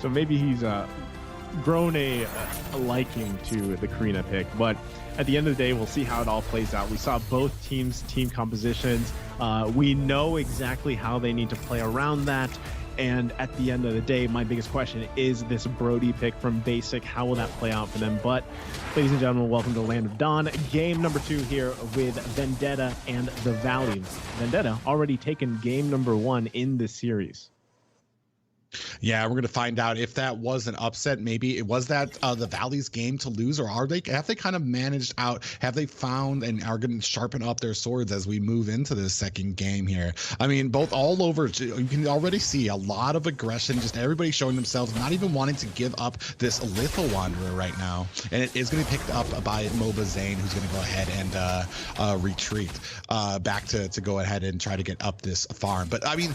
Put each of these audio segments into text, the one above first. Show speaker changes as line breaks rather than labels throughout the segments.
So maybe he's grown a liking to the Karina pick. But at the end of the day, we'll see how it all plays out. We saw both teams' team compositions. We know exactly how they need to play around that. And at the end of the day, my biggest question is this Brody pick from Basic. How will that play out for them? But ladies and gentlemen, welcome to Land of Dawn. Game number 2 here with Vendetta and the Valley. Vendetta already taken game number 1 in this series.
Yeah, we're gonna find out if that was an upset. Maybe it was that the Valley's game to lose, or have they kind of managed out? Have they found and are going to sharpen up their swords as we move into this second game here? I mean, both all over, you can already see a lot of aggression. Just everybody showing themselves, not even wanting to give up this Lethal Wanderer right now, and it is going to be picked up by Mobazane, who's going to go ahead and retreat back to go ahead and try to get up this farm. But I mean,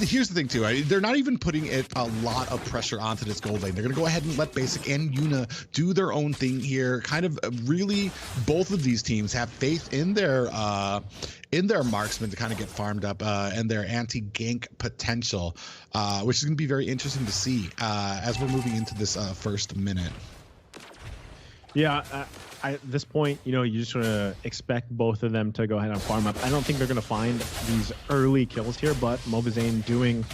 here's the thing too, they're not even putting a lot of pressure onto this gold lane. They're gonna go ahead and let Basic and Yuna do their own thing here. Kind of really, both of these teams have faith in their marksmen to kind of get farmed up and their anti-gank potential, which is gonna be very interesting to see as we're moving into this first minute.
Yeah, at this point, you know, you just want to expect both of them to go ahead and farm up. I don't think they're going to find these early kills here, but Mobazane doing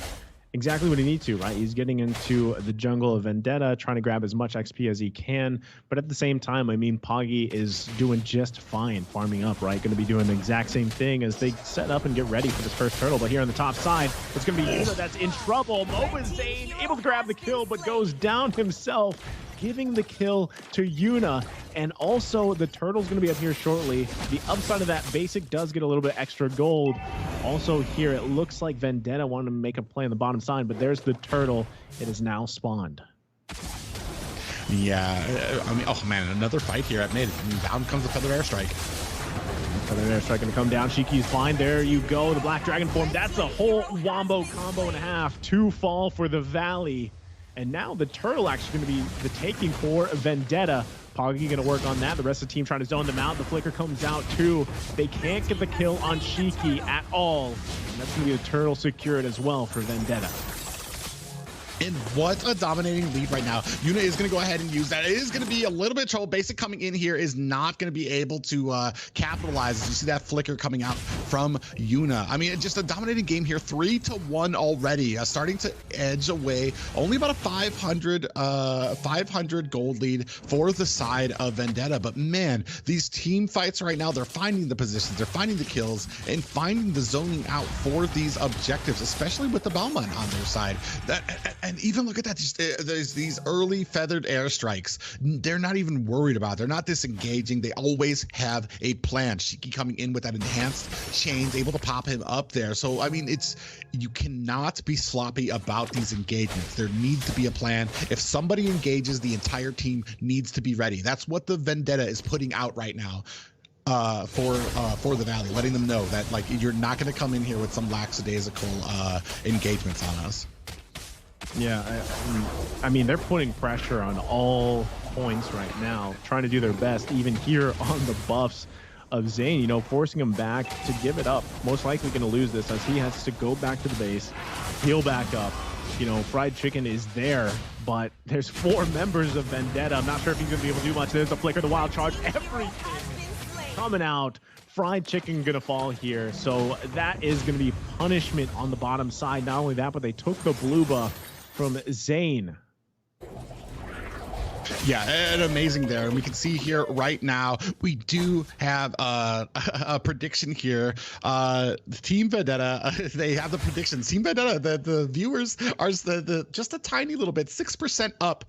exactly what he needs to, right? He's getting into the jungle of Vendetta, trying to grab as much XP as he can. But at the same time, I mean, Poggy is doing just fine farming up, right? Going to be doing the exact same thing as they set up and get ready for this first turtle. But here on the top side, it's going to be Yuna that's in trouble. Mobazane able to grab the kill, but goes down himself, giving the kill to Yuna. And also the turtle's going to be up here shortly. The upside of that, Basic does get a little bit extra gold. Also here, it looks like Vendetta wanted to make a play on the bottom side, but there's the turtle. It is now spawned.
Yeah, I mean, oh man, another fight here at mid. And down comes the Feathered Airstrike.
Feathered Airstrike going to come down. Shiki's fine. There you go. The Black Dragon form. That's a whole wombo combo and a half. 2 fall for the Valley. And now the turtle actually going to be the taking for Vendetta. Poggy going to work on that. The rest of the team trying to zone them out. The flicker comes out too. They can't get the kill on Shiki at all. And that's going to be a turtle secured as well for Vendetta.
And what a dominating lead right now. Yuna is going to go ahead and use that. It is going to be a little bit of trouble. Basic coming in here is not going to be able to capitalize. As you see that flicker coming out from Yuna. I mean, just a dominating game here. 3-1 already. Starting to edge away. Only about a 500 gold lead for the side of Vendetta. But man, these team fights right now, they're finding the positions, they're finding the kills, and finding the zoning out for these objectives, especially with the Belmont on their side. And even look at that, there's these early feathered airstrikes. They're not even worried about it. They're not disengaging. They always have a plan. Shiki coming in with that enhanced chains, able to pop him up there. So, I mean, you cannot be sloppy about these engagements. There needs to be a plan. If somebody engages, the entire team needs to be ready. That's what the Vendetta is putting out right now. For the Valley, letting them know that, like, you're not going to come in here with some lackadaisical engagements on us.
Yeah, I mean, they're putting pressure on all points right now, trying to do their best, even here on the buffs of Zane, you know, forcing him back to give it up. Most likely going to lose this as he has to go back to the base, heal back up. You know, Fried Chicken is there, but there's 4 members of Vendetta. I'm not sure if he's going to be able to do much. There's a flicker, the wild charge, everything coming out. Fried Chicken gonna fall here, so that is gonna be punishment on the bottom side. Not only that, but they took the blue buff from Zane.
Yeah, and amazing there. And we can see here right now, we do have a prediction here. Team Vendetta, they have the predictions. Team Vendetta, the viewers are just a tiny little bit, 6% up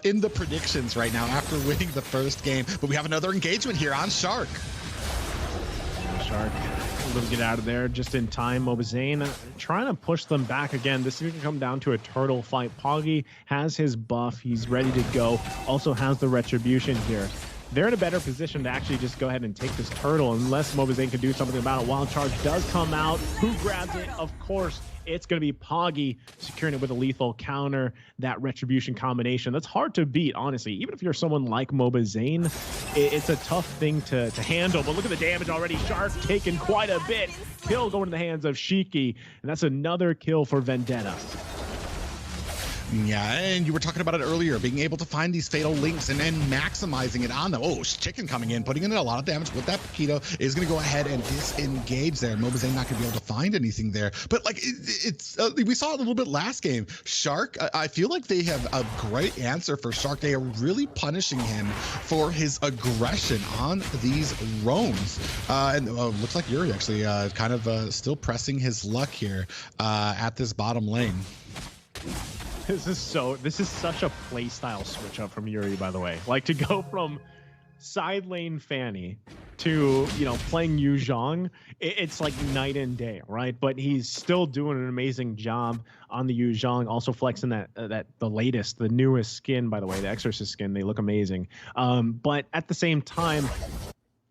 in the predictions right now after winning the first game. But we have another engagement here on Shark.
Shark able to get out of there just in time. Mobazane trying to push them back again. This is going to come down to a turtle fight. Poggy has his buff. He's ready to go. Also has the retribution here. They're in a better position to actually just go ahead and take this turtle unless Mobazane can do something about it. Wild charge does come out. Who grabs it? Of course, it's going to be Poggy securing it with a lethal counter. That retribution combination, that's hard to beat, honestly. Even if you're someone like Mobazane, it's a tough thing to handle. But look at the damage already. Shark taking quite a bit. Kill going to the hands of Shiki, and that's another kill for Vendetta.
Yeah, and you were talking about it earlier, being able to find these fatal links and maximizing it on them. Oh, Chicken coming in, putting in a lot of damage with that Paquito is going to go ahead and disengage there. Mobazane not going to be able to find anything there. But like we saw it a little bit last game. Shark, I feel like they have a great answer for Shark. They are really punishing him for his aggression on these roams. And looks like Yuri actually kind of still pressing his luck here at this bottom lane.
This is such a play style switch up from Yuri, by the way. Like, to go from side lane Fanny to, you know, playing Yu Zhong, it's like night and day, right? But he's still doing an amazing job on the Yu Zhong, also flexing the newest skin, by the way, the Exorcist skin. They look amazing. But at the same time,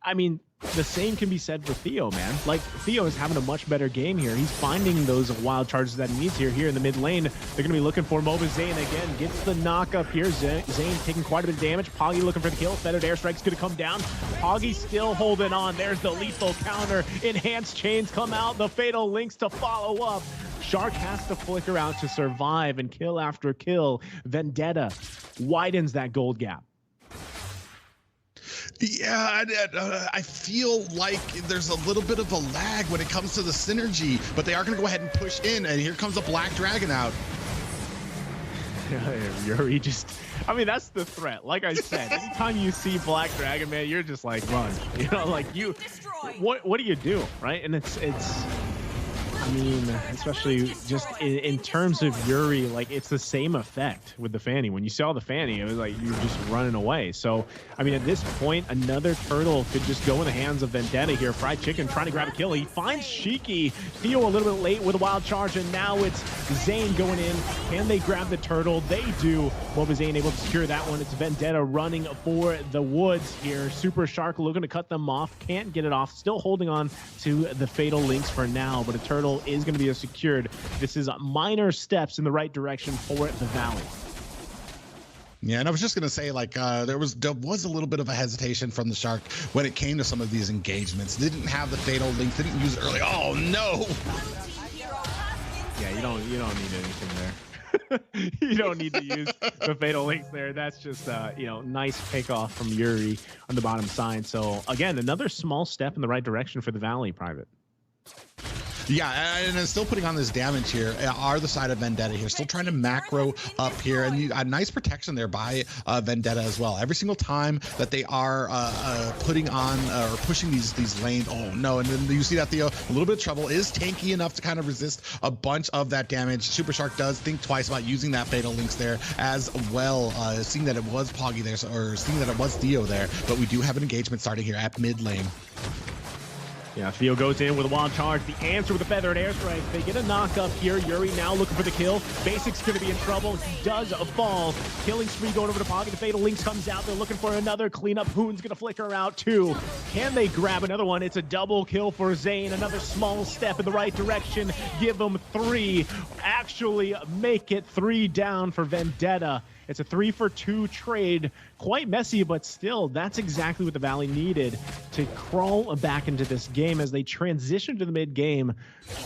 I mean, the same can be said for Theo, man. Like, Theo is having a much better game here. He's finding those wild charges that he needs here in the mid lane. They're going to be looking for Mobazane again. Gets the knock up here. Zane taking quite a bit of damage. Poggy looking for the kill. Feathered Airstrike's going to come down. Poggy still holding on. There's the lethal counter. Enhanced chains come out. The fatal links to follow up. Shark has to flicker out to survive, and kill after kill. Vendetta widens that gold gap.
Yeah, I feel like there's a little bit of a lag when it comes to the synergy, but they are going to go ahead and push in, and here comes a Black Dragon out.
Yuri just, I mean, that's the threat. Like I said, anytime you see Black Dragon, man, you're just like, run. You know, like, you, what do you do, right? And it's I mean, especially just in terms of Yuri, like, it's the same effect with the Fanny. When you saw the Fanny, it was like you're just running away. So, I mean, at this point, another turtle could just go in the hands of Vendetta here. Fried Chicken trying to grab a kill. He finds Shiki. Theo a little bit late with a wild charge, and now it's Zane going in. Can they grab the turtle? They do. What was Zane able to secure that one? It's Vendetta running for the woods here. Super Shark looking to cut them off. Can't get it off. Still holding on to the fatal links for now, but a turtle is going to be secured. This is minor steps in the right direction for the Valley.
Yeah, and I was just gonna say, like, there was a little bit of a hesitation from the Shark when it came to some of these engagements. They didn't have the fatal links. They didn't use it early. Oh no!
Yeah, you don't need anything there. You don't need to use the fatal links there. That's just you know, nice pickoff from Yuri on the bottom side. So again, another small step in the right direction for the Valley, Private.
Yeah, and it's still putting on this damage here are the side of Vendetta here, still trying to macro up here, and a nice protection there by Vendetta as well. Every single time that they are putting on or pushing these lanes, oh no, and then you see that Theo, a little bit of trouble, is tanky enough to kind of resist a bunch of that damage. Super Shark does think twice about using that fatal links there as well, seeing that it was Poggy there, or seeing that it was Theo there, but we do have an engagement starting here at mid lane.
Yeah, Theo goes in with a wild charge. The answer with a feathered airstrike. They get a knock up here. Yuri now looking for the kill. Basic's going to be in trouble. He does fall. Killing spree going over to Poggy. The fatal links comes out. They're looking for another cleanup. Hoon's going to flicker out too. Can they grab another one? It's a double kill for Zane. Another small step in the right direction. Give them 3. Actually make it 3 down for Vendetta. It's a 3-for-2 trade. Quite messy, but still, that's exactly what the Valley needed to crawl back into this game as they transition to the mid-game.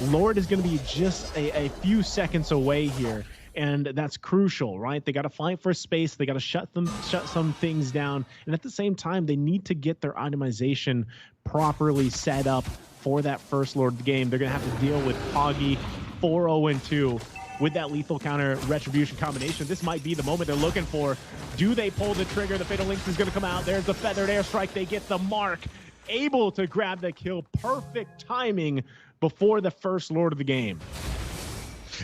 Lord is going to be just a few seconds away here, and that's crucial, right? They got to fight for space. They got to shut some things down, and at the same time, they need to get their itemization properly set up for that first Lord of the game. They're going to have to deal with Poggy 4-0-2. With that lethal counter retribution combination. This might be the moment they're looking for. Do they pull the trigger? The fatal links is going to come out. There's the feathered airstrike. They get the mark. Able to grab the kill. Perfect timing before the first Lord of the game.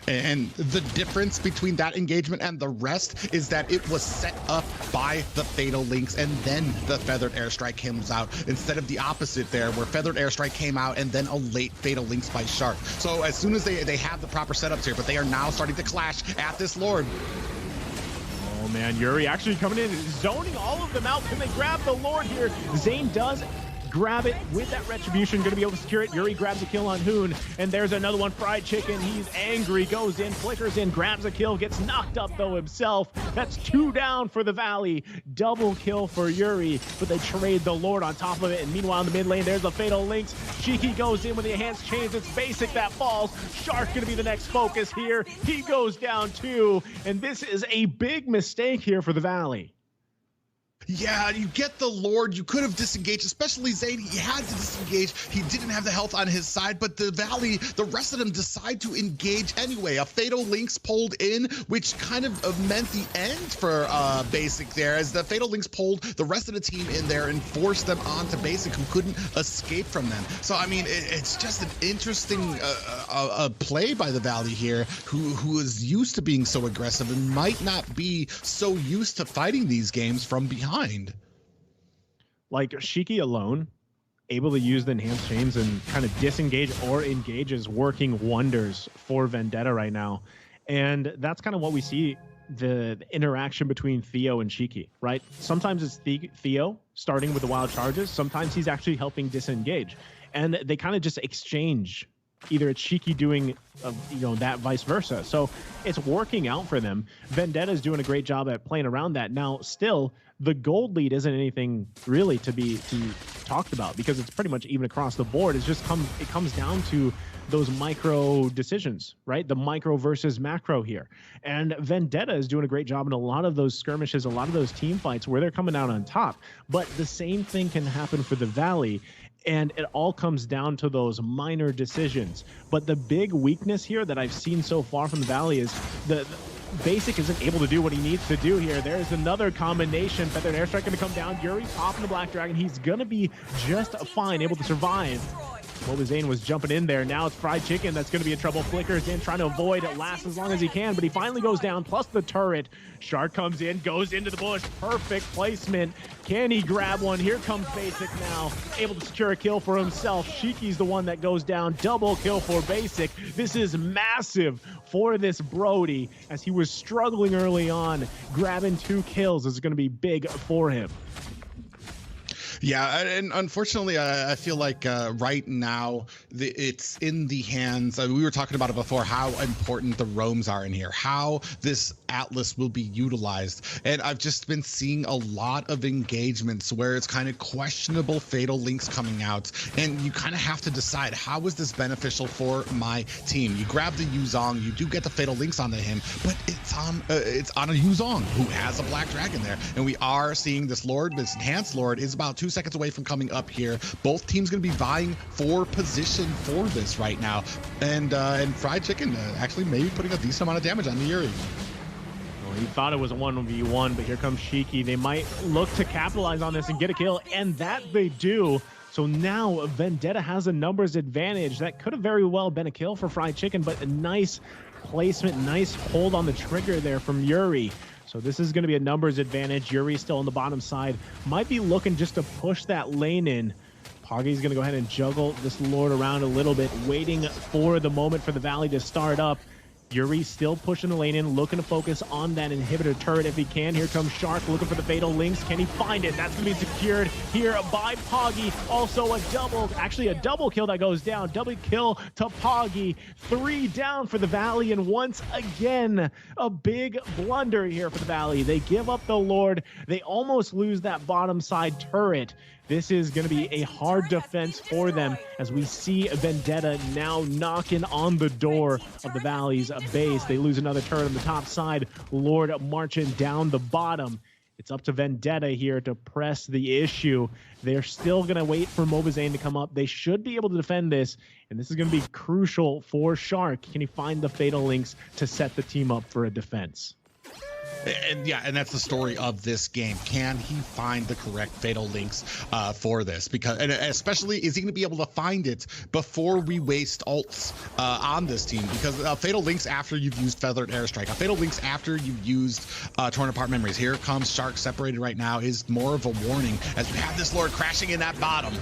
And the difference between that engagement and the rest is that it was set up by the fatal links, and then the feathered airstrike comes out, instead of the opposite there, where feathered airstrike came out and then a late fatal links by Shark. So as soon as they have the proper setups here, but they are now starting to clash at this Lord.
Oh man, Yuri actually coming in, zoning all of them out. Can they grab the Lord here? Zane does grab it with that retribution, gonna be able to secure it. Yuri grabs a kill on Hoon, and there's another one. Fried Chicken, he's angry, goes in, flickers in, grabs a kill, gets knocked up though himself. That's 2 down for the Valley. Double kill for Yuri, but they trade the Lord on top of it. And meanwhile in the mid lane, there's the Fatal Links. Shiki goes in with the enhanced chains. It's Basic that falls. Shark gonna be the next focus here. He goes down too, and this is a big mistake here for the Valley.
Yeah, you get the Lord. You could have disengaged, especially Zayn. He had to disengage. He didn't have the health on his side, but the Valley, the rest of them decide to engage anyway. A Fatal Links pulled in, which kind of meant the end for Basic there, as the Fatal Links pulled the rest of the team in there and forced them onto Basic, who couldn't escape from them. So, I mean, it's just an interesting play by the Valley here, who is used to being so aggressive and might not be so used to fighting these games from behind.
Like Shiki alone, able to use the enhanced chains and kind of disengage or engage is working wonders for Vendetta right now. And that's kind of what we see, the interaction between Theo and Shiki, right? Sometimes it's Theo starting with the wild charges. Sometimes he's actually helping disengage. And they kind of just exchange. Either it's Shiki doing, that vice versa. So it's working out for them. Vendetta is doing a great job at playing around that. Now, still, the gold lead isn't anything really to be talked about because it's pretty much even across the board. It comes down to those micro decisions, right? The micro versus macro here. And Vendetta is doing a great job in a lot of those skirmishes, a lot of those team fights where they're coming out on top. But the same thing can happen for the Valley. And it all comes down to those minor decisions. But the big weakness here that I've seen so far from the Valley is the Basic isn't able to do what he needs to do here. There's another combination. Feathered Airstrike going to come down. Yuri popping the Black Dragon. He's going to be just fine, able to survive. Zane was jumping in there. Now it's Fried Chicken that's going to be in trouble. Flickers in, trying to avoid it, last as long as he can, but he finally goes down, plus the turret. Shark comes in, goes into the bush. Perfect placement. Can he grab one? Here comes Basic now, able to secure a kill for himself. Shiki's the one that goes down. Double kill for Basic. This is massive for this Brody, as he was struggling early on. Grabbing 2 kills is going to be big for him.
Yeah, and unfortunately, I feel like right now it's in the hands. We were talking about it before, how important the roams are in here, how this Atlas will be utilized. And I've just been seeing a lot of engagements where it's kind of questionable Fatal Links coming out. And you kind of have to decide, how is this beneficial for my team? You grab the Yuzong, you do get the Fatal Links onto him, but it's on a Yuzong who has a Black Dragon there. And we are seeing this Lord, this enhanced Lord, is about 2 seconds away from coming up here. Both teams going to be vying for position for this right now, and Fried Chicken actually maybe putting a decent amount of damage on the Yuri.
Well, he thought it was a 1v1, but here comes Shiki. They might look to capitalize on this and get a kill, and that they do. So now Vendetta has a numbers advantage. That could have very well been a kill for Fried Chicken, but a nice placement, nice hold on the trigger there from Yuri. So this is going to be a numbers advantage. Yuri still on the bottom side. Might be looking just to push that lane in. Poggy's going to go ahead and juggle this Lord around a little bit, waiting for the moment for the Valley to start up. Yuri still pushing the lane in, looking to focus on that inhibitor turret if he can. Here comes Shark looking for the Fatal Links. Can he find it? That's going to be secured here by Poggy. Also a double kill that goes down. Double kill to Poggy. 3 down for the Valley, and once again, a big blunder here for the Valley. They give up the Lord. They almost lose that bottom side turret. This is going to be a hard defense for them, as we see Vendetta now knocking on the door of the Valley's base. They lose another turret on the top side. Lord marching down the bottom. It's up to Vendetta here to press the issue. They're still going to wait for Mobazane to come up. They should be able to defend this, and this is going to be crucial for Shark. Can he find the Fatal Links to set the team up for a defense?
And yeah, and that's the story of this game. Can he find the correct Fatal Links for this? Because, and especially, is he going to be able to find it before we waste ults on this team? Because Fatal Links after you've used Feathered Airstrike, a Fatal Links after you've used Torn Apart Memories. Here comes Shark separated right now, is more of a warning as we have this Lord crashing in that bottom.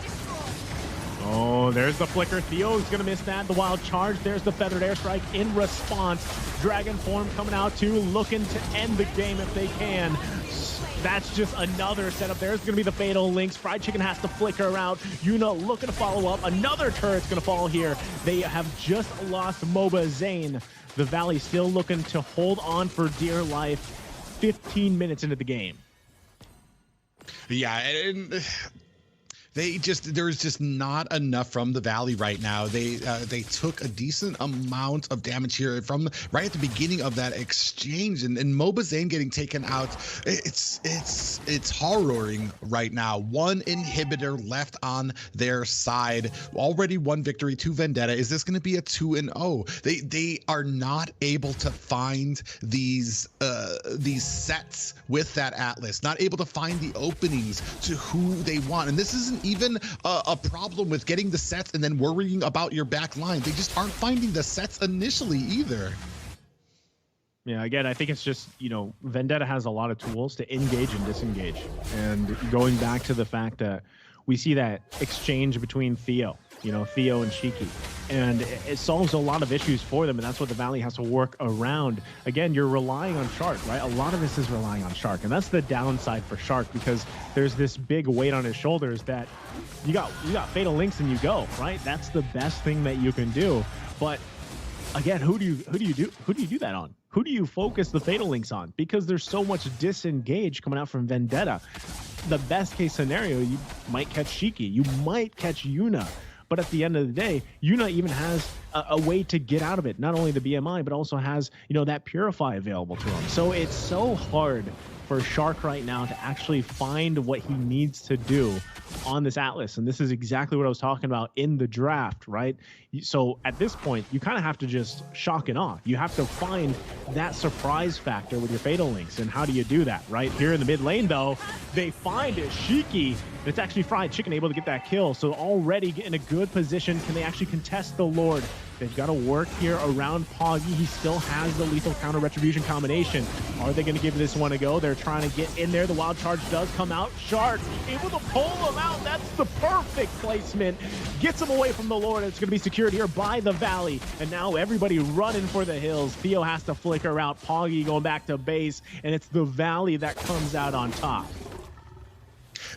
Oh, there's the flicker. Theo's going to miss that. The wild charge. There's the feathered airstrike in response. Dragon form coming out too, looking to end the game if they can. That's just another setup. There's going to be the fatal links. Fried Chicken has to flicker out. Yuna looking to follow up. Another turret's going to fall here. They have just lost Moba Zane. The Valley still looking to hold on for dear life 15 minutes into the game.
Yeah, and there's just not enough from the Valley right now. They took a decent amount of damage here from right at the beginning of that exchange, and Moba Zane getting taken out. It's harrowing right now. One inhibitor left on their side. Already one victory to Vendetta. Is this going to be a 2-0? They are not able to find these sets with that Atlas. Not able to find the openings to who they want, and this isn't even a problem with getting the sets and then worrying about your back line. They just aren't finding the sets initially either.
Yeah, again, I think it's just, you know, Vendetta has a lot of tools to engage and disengage. And going back to the fact that we see that exchange between Theo and Shiki, and it solves a lot of issues for them, and that's what the Valley has to work around. Again, you're relying on Shark, right? A lot of this is relying on Shark, and that's the downside for Shark, because there's this big weight on his shoulders that you got fatal links and you go, right? That's the best thing that you can do. But again, who do you do that on? Who do you focus the fatal links on? Because there's so much disengage coming out from Vendetta. The best case scenario, you might catch Shiki, you might catch Yuna. But at the end of the day, Yuna even has a way to get out of it. Not only the BMI, but also has, you know, that Purify available to him. So it's so hard for Shark right now to actually find what he needs to do on this Atlas. And this is exactly what I was talking about in the draft, right? So at this point, you kind of have to just shock and awe. You have to find that surprise factor with your fatal links. And how do you do that, right? Here in the mid lane, though, they find it. Shiki, it's actually Fried Chicken able to get that kill. So already in a good position. Can they actually contest the Lord? They've got to work here around Poggy. He still has the lethal counter retribution combination. Are they going to give this one a go? They're trying to get in there. The wild charge does come out. Shark able to pull him out. That's the perfect placement. Gets him away from the Lord. It's going to be secured here by the Valley. And now everybody running for the hills. Theo has to flicker out. Poggy going back to base. And it's the Valley that comes out on top.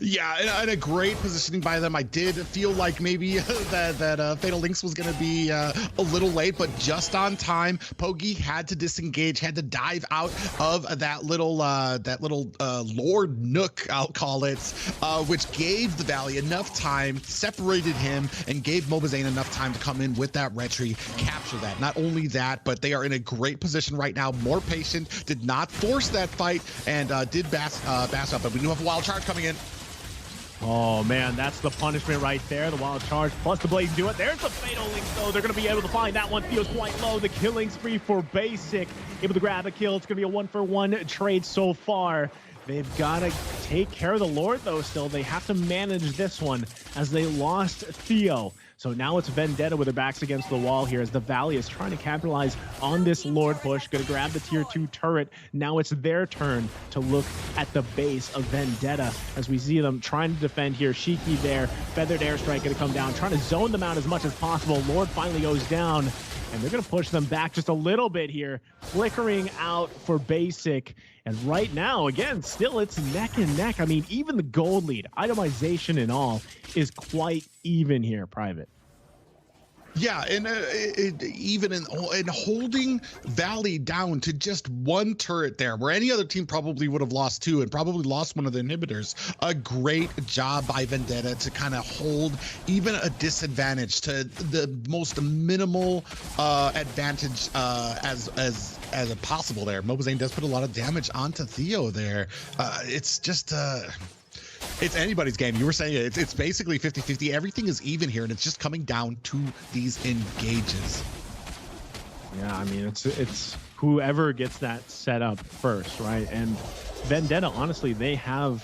Yeah, and a great positioning by them. I did feel like maybe that Fatal Links was going to be a little late, but just on time. Pogi had to disengage, had to dive out of that little Lord Nook, I'll call it, which gave the Valley enough time, separated him, and gave Mobazane enough time to come in with that retry, capture that. Not only that, but they are in a great position right now, more patient, did not force that fight, and did bass up, but we do have a wild charge coming in.
Oh man, that's the punishment right there. The wild charge plus the blaze do it. There's the fatal link though. They're going to be able to find that one. Feels quite low. The killing spree for Basic. Able to grab a kill. It's going to be a 1-for-1 trade so far. They've got to take care of the Lord though still. They have to manage this one as they lost Theo. So now it's Vendetta with their backs against the wall here as the Valley is trying to capitalize on this Lord push. Going to grab the tier 2 turret. Now it's their turn to look at the base of Vendetta as we see them trying to defend here. Shiki there. Feathered airstrike going to come down. Trying to zone them out as much as possible. Lord finally goes down. And they're going to push them back just a little bit here. Flickering out for Basic. And right now, again, still it's neck and neck. I mean, even the gold lead, itemization and all, is quite even here, Private.
Yeah, and even in holding Valley down to just one turret there, where any other team probably would have lost two and probably lost one of the inhibitors. A great job by Vendetta to kind of hold even a disadvantage to the most minimal advantage as possible there. Mobazane does put a lot of damage onto Theo there. It's just it's anybody's game. You were saying it's basically 50-50. Everything is even here, and it's just coming down to these engages.
Yeah, I mean, it's whoever gets that set up first, right? And Vendetta, honestly, they have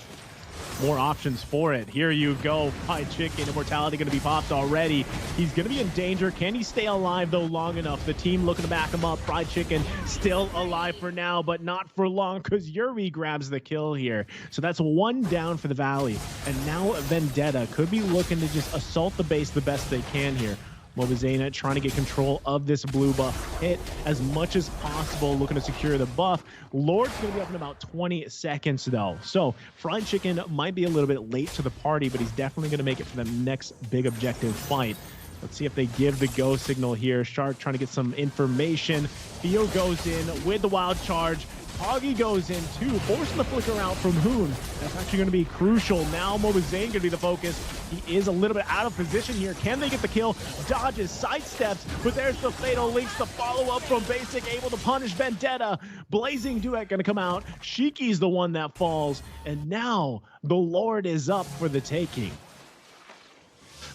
more options for it. Here you go, Fried Chicken. Immortality going to be popped already. He's going to be in danger. Can he stay alive, though, long enough? The team looking to back him up. Fried Chicken still alive for now, but not for long, because Yuri grabs the kill here. So that's one down for the Valley. And now Vendetta could be looking to just assault the base the best they can here. Mobizena trying to get control of this blue buff, hit as much as possible, looking to secure the buff. Lord's going to be up in about 20 seconds, though. So Fried Chicken might be a little bit late to the party, but he's definitely going to make it for the next big objective fight. Let's see if they give the go signal here. Shark trying to get some information. Theo goes in with the wild charge. Hoggy goes in too, forcing the flicker out from Hoon. That's actually going to be crucial. Now Mobizane going to be the focus. He is a little bit out of position here. Can they get the kill? Dodges, sidesteps, but there's the fatal links. The follow-up from Basic, able to punish Vendetta. Blazing Duet going to come out. Shiki's the one that falls. And now the Lord is up for the taking.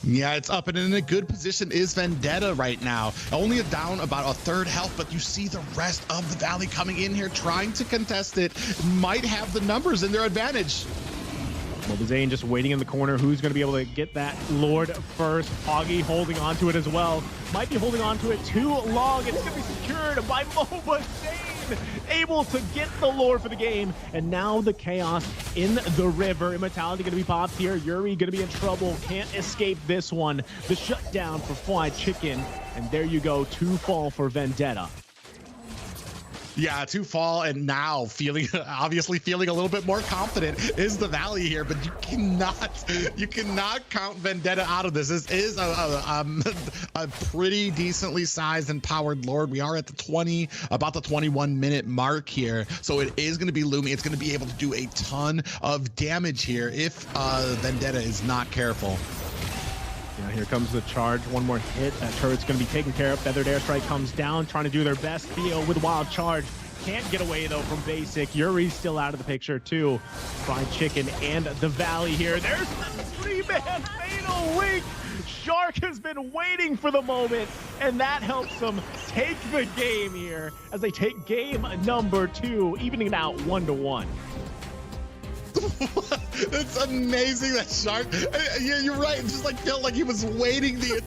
Yeah, it's up and in a good position is Vendetta right now. Only down about a third health, but you see the rest of the Valley coming in here trying to contest it. Might have the numbers in their advantage.
Mobizane just waiting in the corner. Who's going to be able to get that Lord first? Hoggy holding on to it as well. Might be holding on to it too long. It's going to be secured by Mobizane. Able to get the Lord for the game. And now the chaos in the river. Immortality going to be popped here. Yuri going to be in trouble. Can't escape this one. The shutdown for Fried Chicken. And there you go. 2 fall for Vendetta.
Yeah, 2 fall, and now obviously feeling a little bit more confident is the Valley here, but you cannot count Vendetta out of this. This is a pretty decently sized and powered Lord. We are at the about the 21-minute mark here, so it is going to be looming. It's going to be able to do a ton of damage here if Vendetta is not careful.
Yeah, here comes the charge. One more hit. That turret's going to be taken care of. Feathered Airstrike comes down, trying to do their best. Theo with wild charge. Can't get away, though, from Basic. Yuri's still out of the picture, too. Fried Chicken and the Valley here. There's the 3-man fatal link. Shark has been waiting for the moment, and that helps them take the game here as they take game number 2, evening it out 1-1.
It's amazing that Shark. Yeah, you're right. It just like felt like he was waiting the